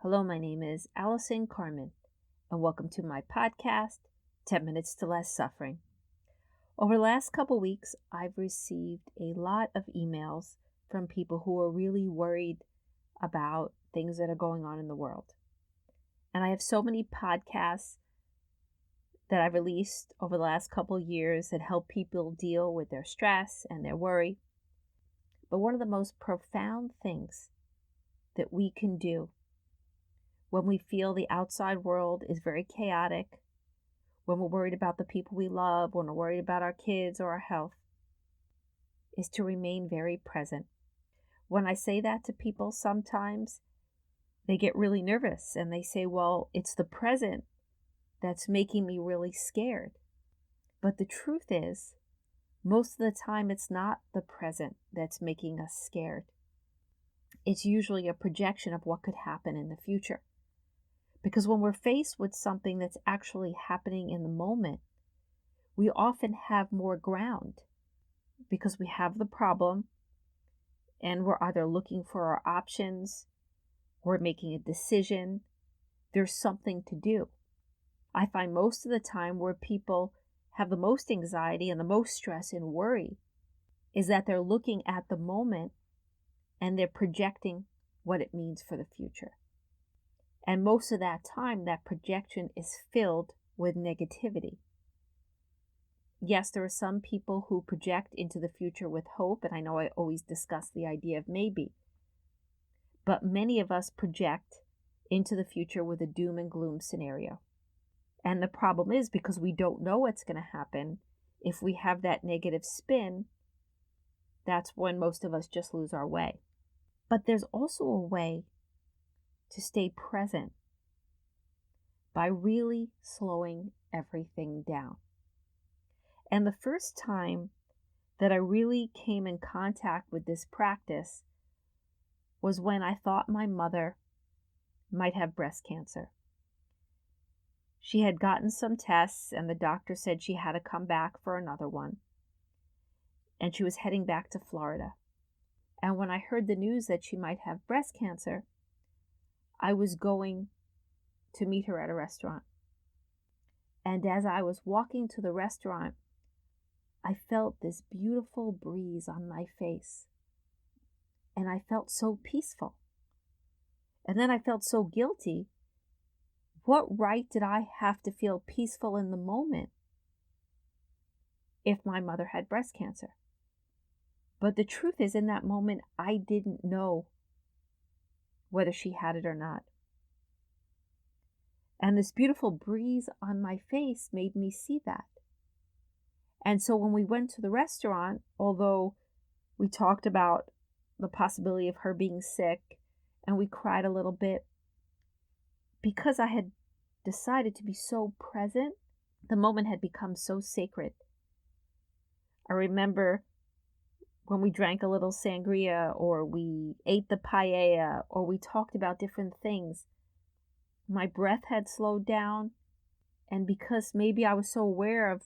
Hello, my name is Allison Carmen, and welcome to my podcast, 10 Minutes to Less Suffering. Over the last couple weeks, I've received a lot of emails from people who are really worried about things that are going on in the world. And I have so many podcasts that I've released over the last couple years that help people deal with their stress and their worry. But one of the most profound things that we can do when we feel the outside world is very chaotic, when we're worried about the people we love, when we're worried about our kids or our health, is to remain very present. When I say that to people, sometimes they get really nervous and they say, well, it's the present that's making me really scared. But the truth is, most of the time, it's not the present that's making us scared. It's usually a projection of what could happen in the future. Because when we're faced with something that's actually happening in the moment, we often have more ground because we have the problem and we're either looking for our options, we're making a decision, there's something to do. I find most of the time where people have the most anxiety and the most stress and worry is that they're looking at the moment and they're projecting what it means for the future. And most of that time, that projection is filled with negativity. Yes, there are some people who project into the future with hope, and I know I always discuss the idea of maybe. But many of us project into the future with a doom and gloom scenario. And the problem is because we don't know what's going to happen, if we have that negative spin, that's when most of us just lose our way. But there's also a way to stay present by really slowing everything down. And the first time that I really came in contact with this practice was when I thought my mother might have breast cancer. She had gotten some tests and the doctor said she had to come back for another one. And she was heading back to Florida. And when I heard the news that she might have breast cancer, I was going to meet her at a restaurant. And as I was walking to the restaurant, I felt this beautiful breeze on my face. And I felt so peaceful. And then I felt so guilty. What right did I have to feel peaceful in the moment if my mother had breast cancer? But the truth is, in that moment, I didn't know whether she had it or not. And this beautiful breeze on my face made me see that. And so when we went to the restaurant, although we talked about the possibility of her being sick and we cried a little bit, because I had decided to be so present, the moment had become so sacred. I remember when we drank a little sangria or we ate the paella or we talked about different things, my breath had slowed down. And because maybe I was so aware of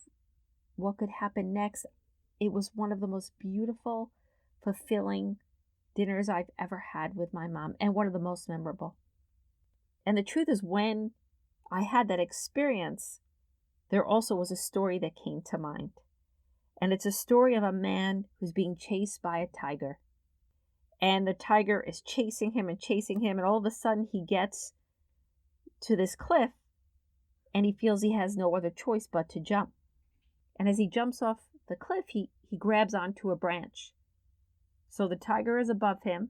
what could happen next, it was one of the most beautiful, fulfilling dinners I've ever had with my mom and one of the most memorable. And the truth is, when I had that experience, there also was a story that came to mind. And it's a story of a man who's being chased by a tiger. And the tiger is chasing him, and all of a sudden he gets to this cliff and he feels he has no other choice but to jump. And as he jumps off the cliff, he grabs onto a branch. So the tiger is above him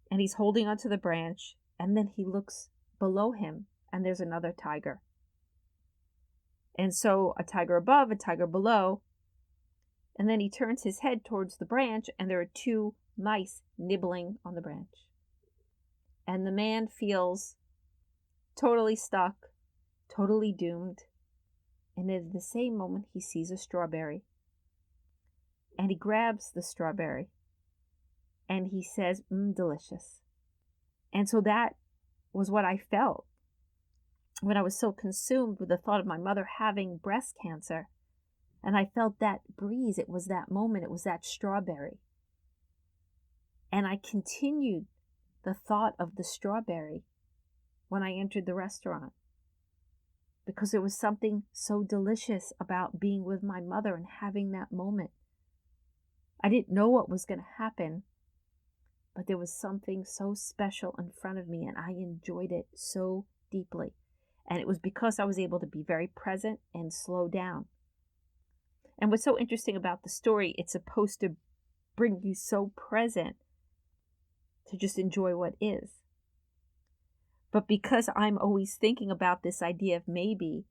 and he's holding onto the branch, and then he looks below him and there's another tiger. And so a tiger above, a tiger below, and then he turns his head towards the branch and there are two mice nibbling on the branch. And the man feels totally stuck, totally doomed. And at the same moment, he sees a strawberry. And he grabs the strawberry. And he says, delicious. And so that was what I felt when I was so consumed with the thought of my mother having breast cancer. And I felt that breeze. It was that moment. It was that strawberry. And I continued the thought of the strawberry when I entered the restaurant, because there was something so delicious about being with my mother and having that moment. I didn't know what was going to happen, but there was something so special in front of me, and I enjoyed it so deeply. And it was because I was able to be very present and slow down. And what's so interesting about the story, it's supposed to bring you so present to just enjoy what is. But because I'm always thinking about this idea of maybe,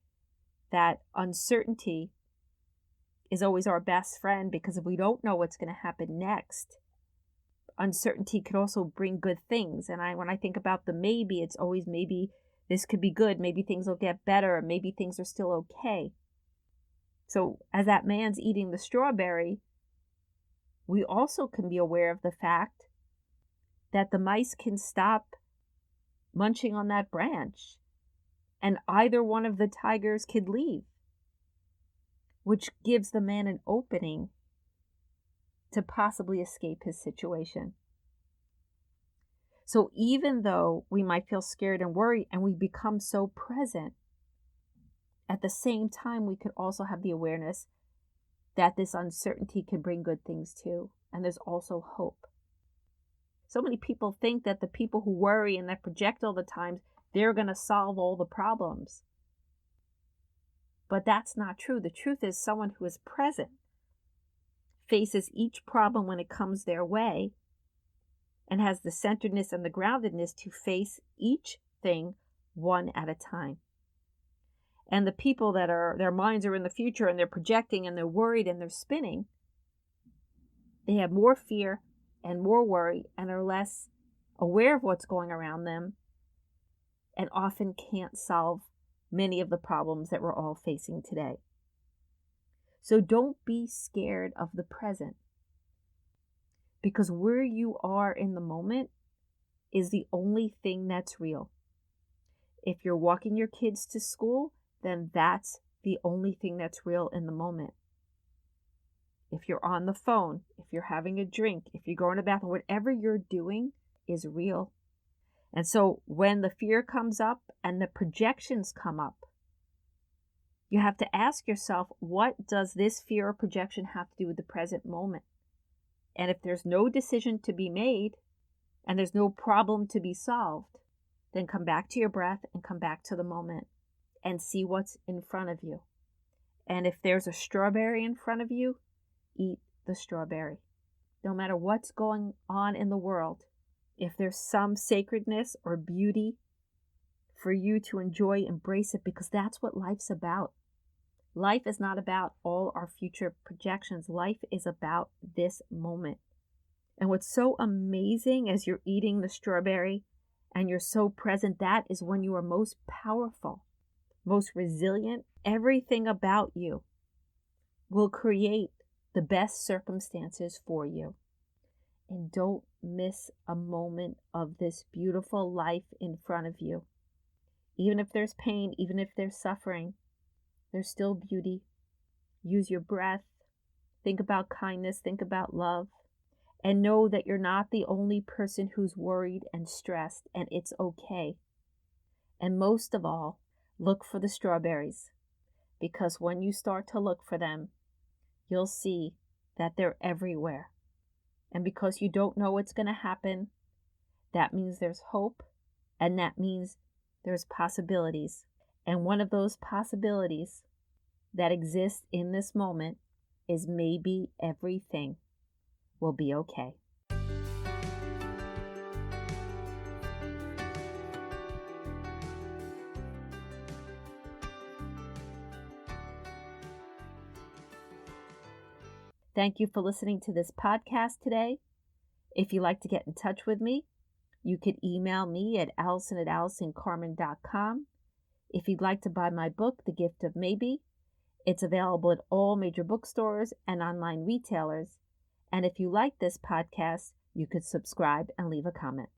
that uncertainty is always our best friend, because if we don't know what's going to happen next, uncertainty could also bring good things. And when I think about the maybe, it's always maybe this could be good, maybe things will get better, maybe things are still okay. So as that man's eating the strawberry, we also can be aware of the fact that the mice can stop munching on that branch, and either one of the tigers could leave, which gives the man an opening to possibly escape his situation. So even though we might feel scared and worried and we become so present, at the same time, we could also have the awareness that this uncertainty can bring good things too. And there's also hope. So many people think that the people who worry and that project all the time, they're going to solve all the problems. But that's not true. The truth is, someone who is present faces each problem when it comes their way and has the centeredness and the groundedness to face each thing one at a time. And the people that their minds are in the future and they're projecting and they're worried and they're spinning, they have more fear and more worry and are less aware of what's going around them, and often can't solve many of the problems that we're all facing today. So don't be scared of the present, because where you are in the moment is the only thing that's real. If you're walking your kids to school, then that's the only thing that's real in the moment. If you're on the phone, if you're having a drink, if you go in the bathroom, whatever you're doing is real. And so when the fear comes up and the projections come up, you have to ask yourself, what does this fear or projection have to do with the present moment? And if there's no decision to be made and there's no problem to be solved, then come back to your breath and come back to the moment and see what's in front of you. And if there's a strawberry in front of you, eat the strawberry. No matter what's going on in the world, if there's some sacredness or beauty for you to enjoy, embrace it, because that's what life's about. Life is not about all our future projections. Life is about this moment. And what's so amazing as you're eating the strawberry and you're so present, that is when you are most powerful, most resilient. Everything about you will create the best circumstances for you. And don't miss a moment of this beautiful life in front of you. Even if there's pain, even if there's suffering, there's still beauty. Use your breath. Think about kindness. Think about love. And know that you're not the only person who's worried and stressed, and it's okay. And most of all, look for the strawberries, because when you start to look for them, you'll see that they're everywhere. And because you don't know what's going to happen, that means there's hope, and that means there's possibilities. And one of those possibilities that exists in this moment is maybe everything will be okay. Thank you for listening to this podcast today. If you'd like to get in touch with me, you could email me at allison@allisoncarmen.com. If you'd like to buy my book, The Gift of Maybe, it's available at all major bookstores and online retailers. And if you like this podcast, you could subscribe and leave a comment.